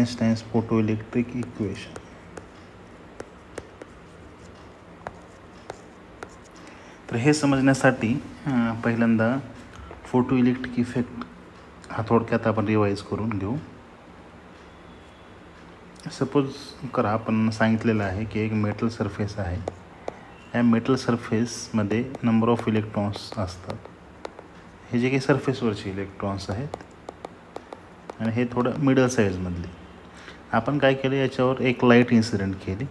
आइन्स्टाईन्स photoelectric equation. तर हे समजण्यासाठी पहिल्यांदा फोटोइलेक्ट्रिक इफेक्ट हा थोडक्यात आपण रिवाईज करून घेऊ. सपोज करा आपण सांगितलेलं आहे की एक मेटल सरफेस आहे. या मेटल सरफेसमध्ये नंबर ऑफ इलेक्ट्रॉन्स असतात. हे जे काही सरफेसवरचे इलेक्ट्रॉन्स आहेत आणि हे थोडं मिडल साईजमधले. आपण काय केलं, याच्यावर एक लाईट इन्सिडेंट केली.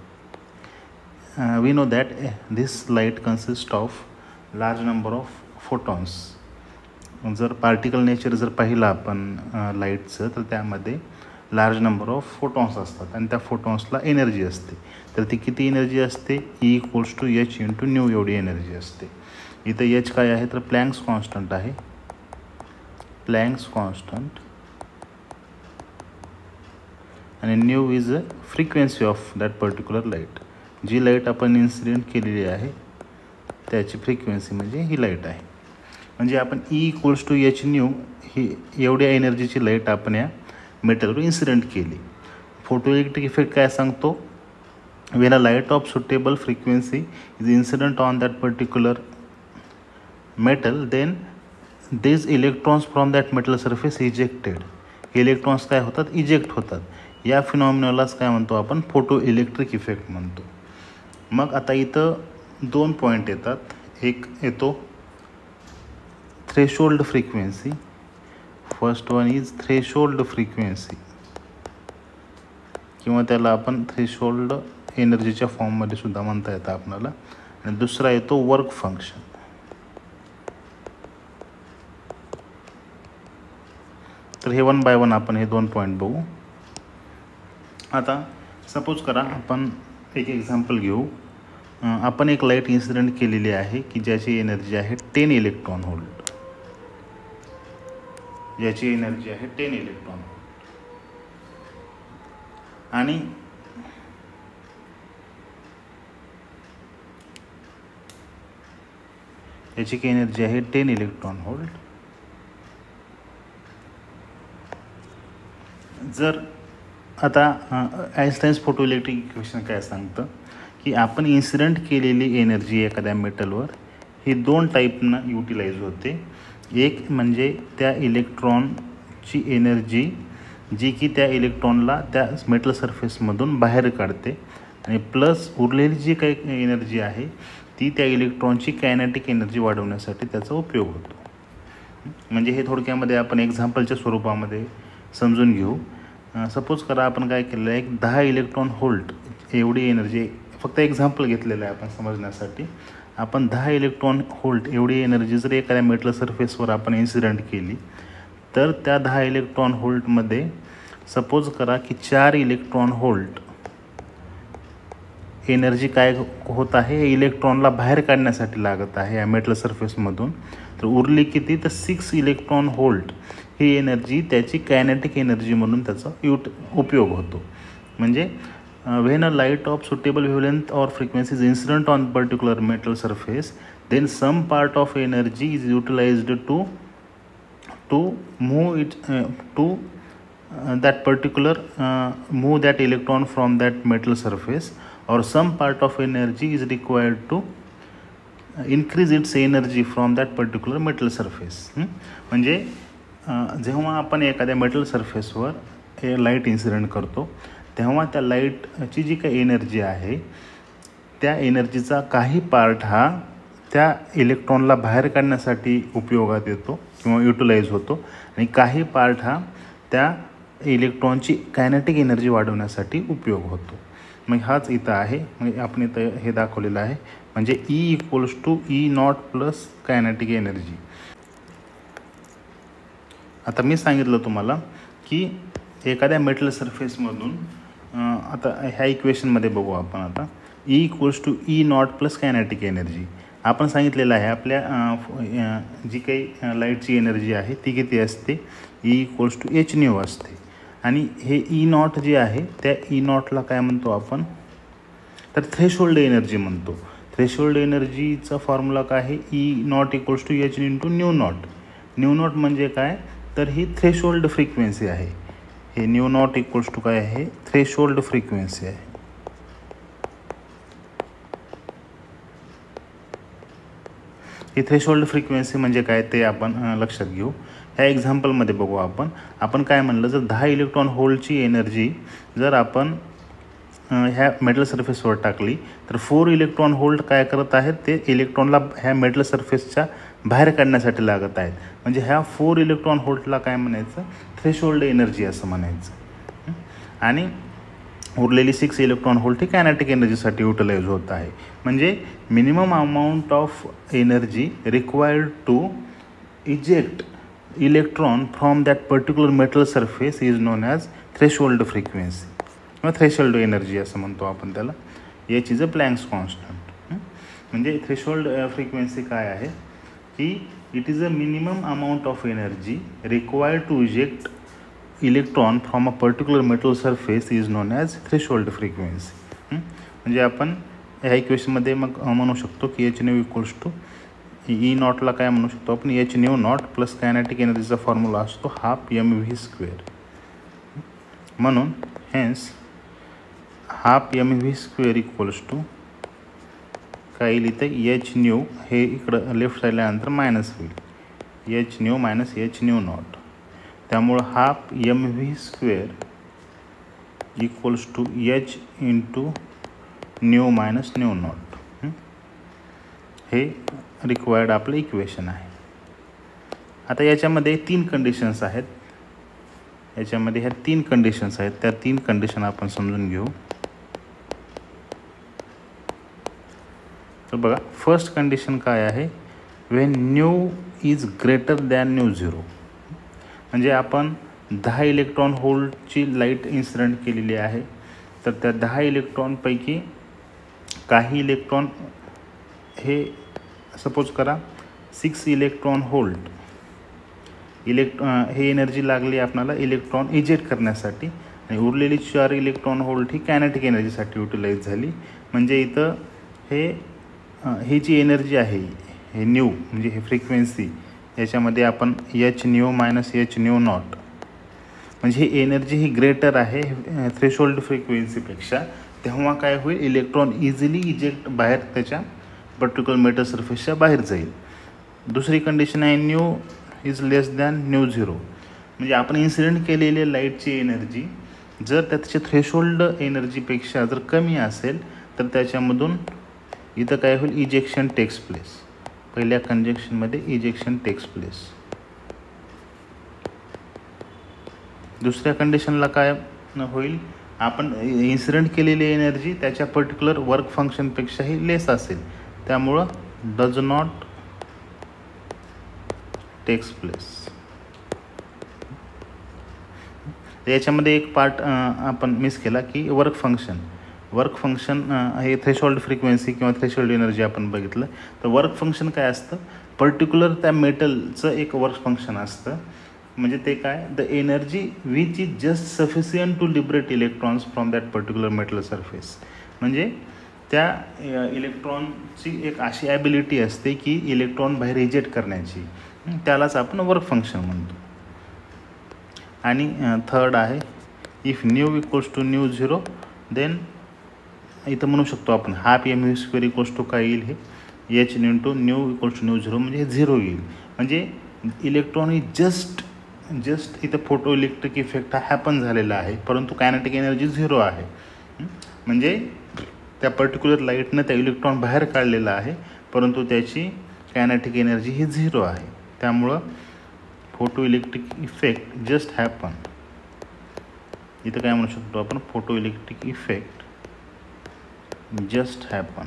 We know that this light consist of large number of photons. जर पार्टिकल नेचर जर पाहिलं आपण लाईटचं, तर त्यामध्ये लार्ज नंबर ऑफ फोटॉन्स असतात आणि त्या फोटॉन्सला एनर्जी असते. तर ती किती एनर्जी असते? E=H × न्यू एवढी एनर्जी असते. इथं H काय आहे, तर प्लँक्स कॉन्स्टंट आहे. प्लँक्स कॉन्स्टंट आणि nu is a frequency of that particular light. जी लाईट आपण इन्सिडेंट केलेली आहे त्याची फ्रिक्वेन्सी म्हणजे ही लाईट आहे. म्हणजे आपण E=H न्यू ही एवढ्या एनर्जीची लाईट आपण या मेटलवर इन्सिडेंट केली. फोटोइलेक्ट्रिक इफेक्ट काय सांगतो? When a light of suitable frequency is incident on that particular metal, then these electrons from that metal surface ejected. हे इलेक्ट्रॉन्स काय होतात? इजेक्ट होतात. या फिनॉमिनालाच काय म्हणतो आपण? फोटो इलेक्ट्रिक इफेक्ट म्हणतो. मग आता इथं 2 पॉईंट येतात. एक येतो threshold frequency. First one is threshold frequency, किंवा त्याला आपण थ्रेशोल्ड एनर्जीच्या फॉर्ममध्ये सुद्धा म्हणता येतं आपल्याला. आणि दुसरा येतो वर्क फंक्शन. तर हे 1 बाय 1 आपण हे 2 पॉईंट बघू. आता सपोज करा आपण एक एक्झाम्पल घेऊ. आपण एक लाईट इन्सिडेंट केलेली आहे की ज्याची एनर्जी आहे 10 इलेक्ट्रॉन व्होल्ट. याची एनर्जी आहे 10 इलेक्ट्रॉन आणि याची काय एनर्जी आहे 10 इलेक्ट्रॉन व्होल्ट. जर आता आइन्स्टाईन्स फोटोइलेक्ट्रिक इक्वेशन काय सांगतं की आपण इन्सिडेंट केलेली एनर्जी एखाद्या मेटलवर ही 2 टाईपनं युटिलाइज होते. एक म्हणजे त्या इलेक्ट्रॉनची एनर्जी जी की त्या इलेक्ट्रॉनला त्या मेटल सरफेसमधून बाहेर काढते, आणि प्लस उरलेली जी काही एनर्जी आहे ती त्या इलेक्ट्रॉनची कायनेटिक एनर्जी वाढवण्यासाठी त्याचा उपयोग होतो. म्हणजे हे थोडक्यामध्ये आपण एक्झाम्पलच्या स्वरूपामध्ये समजून घेऊ. सपोज करा आपण काय केलेलं आहे, एक 10 इलेक्ट्रॉन व्होल्ट एवढी एनर्जी, फक्त एक्झाम्पल घेतलेलं आहे आपण समजण्यासाठी. आपण 10 इलेक्ट्रॉन व्होल्ट एवढी एनर्जी जर एखाद्या मेटल सरफेसवर आपण इन्सिडेंट केली, तर त्या 10 इलेक्ट्रॉन व्होल्टमध्ये सपोज करा की 4 इलेक्ट्रॉन व्होल्ट एनर्जी काय होत आहे, हे इलेक्ट्रॉनला बाहेर काढण्यासाठी लागत आहे या मेटल सरफेसमधून. तर उरली किती, तर 6 इलेक्ट्रॉन व्होल्ट ही एनर्जी त्याची कायनेटिक एनर्जी म्हणून त्याचा उपयोग होतो. म्हणजे when a light of suitable wavelength or frequency is incident on particular metal surface, then some part of energy is utilized to move it that particular move that electron from that metal surface, or some part of energy is required to increase its energy from that particular metal surface. म्हणजे जेव्हा आपण एखाद्या metal सरफेसवर light incident करतो, तेव्हा त्या लाईटची जी काही एनर्जी आहे त्या एनर्जीचा काही पार्ट हा त्या इलेक्ट्रॉनला बाहेर काढण्यासाठी उपयोगात येतो किंवा युटिलाइज होतो, आणि काही पार्ट हा त्या इलेक्ट्रॉनची कायनेटिक एनर्जी वाढवण्यासाठी उपयोग होतो. मग हाच इथं आहे. म्हणजे आपण इथं हे दाखवलेलं आहे. म्हणजे E=E0 + कायनेटिक एनर्जी. आता मी सांगितलं तुम्हाला की एखाद्या मेटल सरफेसमधून आता ह्या इक्वेशनमध्ये बघू आपण. आता E=E0 + कायनेटिक एनर्जी आपण सांगितलेलं आहे. आपल्या जी काही लाईटची एनर्जी आहे ती किती असते, E=H असते. आणि हे E0 जे आहे त्या E0ला काय म्हणतो आपण, तर थ्रेशोल्ड एनर्जी म्हणतो. थ्रेशोल्ड एनर्जीचा फॉर्म्युला काय आहे, E0=H × new not. New not म्हणजे काय, तर ही थ्रेशोल्ड फ्रिक्वेन्सी आहे. हे न्यू नॉट इक्वल्स टू काय आहे, थ्रेशोल्ड फ्रिक्वेन्सी आहे. ही थ्रेशोल्ड फ्रिक्वेन्सी म्हणजे काय ते आपण लक्षात घेऊ. ह्या एक्झाम्पलमध्ये बघू आपण काय म्हणलं, जर 10 इलेक्ट्रॉन होलची एनर्जी जर आपण ह्या मेटल सरफेसवर टाकली तर 4 इलेक्ट्रॉन होल्ड काय करत आहेत, ते इलेक्ट्रॉनला ह्या मेटल सरफेसच्या बाहेर काढण्यासाठी लागत आहेत. म्हणजे ह्या 4 इलेक्ट्रॉन होल्डला काय म्हणायचं, थ्रेशोल्ड एनर्जी असं म्हणायचं. आणि उरलेली 6 इलेक्ट्रॉन होल्ड ही कायनेटिक एनर्जीसाठी युटिलाइज होत आहे. म्हणजे minimum amount of energy required to eject electron from that particular metal surface is known as threshold frequency किंवा थ्रेशोल्ड एनर्जी असं म्हणतो आपण त्याला. H is a Planck's constant. म्हणजे थ्रेशोल्ड फ्रिक्वेन्सी काय आहे की it is a minimum amount of energy required to eject electron from a particular metal surface is known as threshold frequency. म्हणजे आपण ह्या इक्वेशनमध्ये मग म्हणू शकतो की H nu equals to E नॉटला काय म्हणू शकतो आपण, H nu nought plus kinetic एनर्जीचा फॉर्म्युला असतो हाफ mv². म्हणून hence half mv² equals to काय येईल इथे, एच न्यू हे इकडं लेफ्ट साईडला नंतर मायनस होईल, H nu minus H nu nought. त्यामुळं half mv² equals to H into nu minus nu nought. हे रिक्वायर्ड आपलं इक्वेशन आहे. आता याच्यामध्ये 3 कंडिशन्स आहेत. याच्यामध्ये ह्या 3 कंडिशन्स आहेत, त्या 3 कंडिशन आपण समजून घेऊ. तर बघा, फर्स्ट कंडिशन काय आहे, Wien new is greater than new 0. म्हणजे आपण 10 इलेक्ट्रॉन होल्डची लाईट इन्सिडेंट केलेली आहे. तर त्या 10 इलेक्ट्रॉनपैकी काही इलेक्ट्रॉन हे सपोज करा 6 इलेक्ट्रॉन होल्ड हे एनर्जी लागली आपल्याला इलेक्ट्रॉन इजेक्ट करण्यासाठी, आणि उरलेली 4 इलेक्ट्रॉन होल्ड ही कायनेटिक एनर्जीसाठी युटिलाइज झाली. म्हणजे इथं ही जी एनर्जी आहे, हे न्यू म्हणजे हे फ्रिक्वेन्सी, याच्यामध्ये आपण H nu minus H nu not, म्हणजे ही एनर्जी ही ग्रेटर आहे थ्रेशोल्ड फ्रिक्वेन्सीपेक्षा. तेव्हा काय होईल, इलेक्ट्रॉन इझिली इजेक्ट बाहेर त्याच्या पर्टिक्युलर मेटल सरफेसच्या बाहेर जाईल. दुसरी कंडिशन आहे new is less than new 0. म्हणजे आपण इन्सिडेंट केलेल्या लाईटची एनर्जी जर त्याच्या थ्रेशोल्ड एनर्जीपेक्षा जर कमी असेल तर त्याच्यामधून इथं काय होईल, इजेक्शन टेक्स प्लेस. पहिल्या कंडिशनमध्ये इजेक्शन टेक्स प्लेस. दुसऱ्या कंडिशनला काय होईल, आपण इन्सिडेंट केलेली एनर्जी त्याच्या पर्टिक्युलर वर्क फंक्शनपेक्षाही लेस असेल, त्यामुळं डज नॉट टेक्स प्लेस. याच्यामध्ये एक पार्ट आपण मिस केला की वर्क फंक्शन हे थ्रेशोल्ड फ्रिक्वेन्सी किंवा थ्रेशोल्ड एनर्जी आपण बघितलं. तर वर्क फंक्शन काय असतं, पर्टिक्युलर त्या मेटलचं एक वर्क फंक्शन असतं. म्हणजे ते काय, the energy which is just sufficient to liberate electrons from that particular metal surface. म्हणजे त्या इलेक्ट्रॉनची एक अशी ॲबिलिटी असते की इलेक्ट्रॉन बाहेर इजेक्ट करण्याची, त्यालाच आपण वर्क फंक्शन म्हणतो. आणि थर्ड आहे if nu equals to nu 0 then इथं म्हणू शकतो आपण हाफ mv² इक्वल्स टू काय येईल, हे H into nu equals to nu 0, म्हणजे हे 0 येईल. म्हणजे इलेक्ट्रॉन ही जस्ट इथं फोटो इलेक्ट्रिक इफेक्ट हा हॅपन झालेला आहे, परंतु कायनेटिक एनर्जी 0 आहे. म्हणजे त्या पर्टिक्युलर लाईटनं त्या इलेक्ट्रॉन बाहेर काढलेला आहे, परंतु त्याची कायनेटिक एनर्जी ही 0 आहे. त्यामुळं photo electric effect just happen. इथं काय म्हणू शकतो आपण, photo electric effect just happen.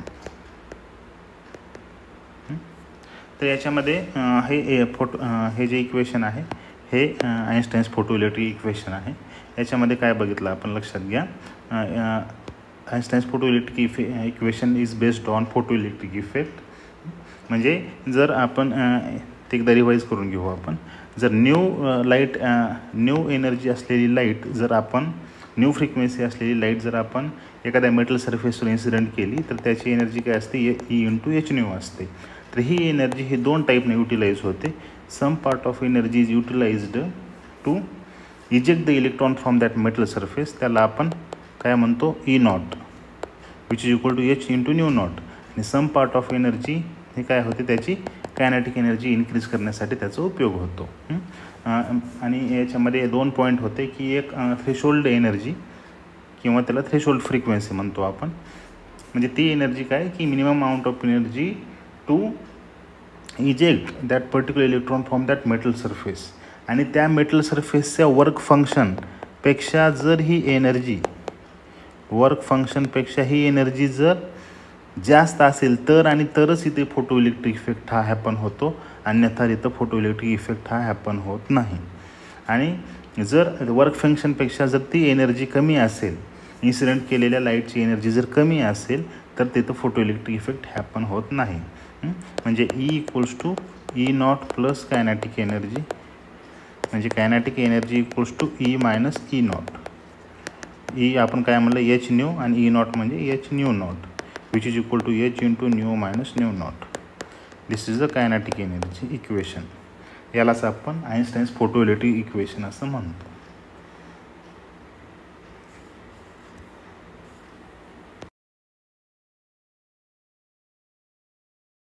तर याच्यामध्ये हे जे इक्वेशन आहे हे आइन्स्टाईन्स फोटो इलेक्ट्रिक इक्वेशन आहे. याच्यामध्ये काय बघितलं आपण लक्षात घ्या, Einstein's photoelectric equation is based on photoelectric effect. म्हणजे जर आपण ते एकदा रिवाईज करून घेऊ आपण, जर न्यू एनर्जी असलेली लाईट जर आपण न्यू फ्रिक्वेन्सी असलेली लाईट जर आपण एखाद्या मेटल सरफेसवर इन्सिडेंट केली तर त्याची एनर्जी काय असते, ई इंटू एच न्यू असते. तर ही एनर्जी ही 2 टाईपने युटिलाइज होते. Some part of energy is utilized to eject the electron from that metal surface, त्याला आपण काय म्हणतो E0 which is equal to H into nu naught. आणि सम पार्ट ऑफ एनर्जी हे काय होते, त्याची कायनेटिक एनर्जी इन्क्रीज करण्यासाठी त्याचा उपयोग होतो. आणि याच्यामध्ये 2 पॉईंट होते की एक थ्रेशोल्ड एनर्जी किंवा त्याला थ्रेशोल्ड फ्रिक्वेन्सी म्हणतो आपण. म्हणजे ती एनर्जी काय की minimum amount of energy to eject that particular electron from that metal surface. आणि त्या मेटल सरफेसच्या वर्क फंक्शनपेक्षा जर ही एनर्जी जर जास्त असेल तर आणि तरच इथे फोटो इलेक्ट्रिक इफेक्ट हा हॅपन होतो, अन्यथा इथं फोटो इलेक्ट्रिक इफेक्ट हा हॅपन होत नाही. आणि जर वर्क फंक्शनपेक्षा जर ती एनर्जी कमी असेल, इन्सिडेंट केलेल्या लाईटची एनर्जी जर कमी असेल तर तिथं फोटो इलेक्ट्रिक इफेक्ट हॅपन होत नाही. म्हणजे E equals to E0 plus kinetic energy, म्हणजे kinetic energy equals to E minus E0. E आपण काय म्हणलं H न्यू आणि E0 म्हणजे H nu not which is equal to H into nu minus nu not. This is the kinetic energy equation. यालाच आपण आइन्स्टाईन्स photoelectric equation असं म्हणतो.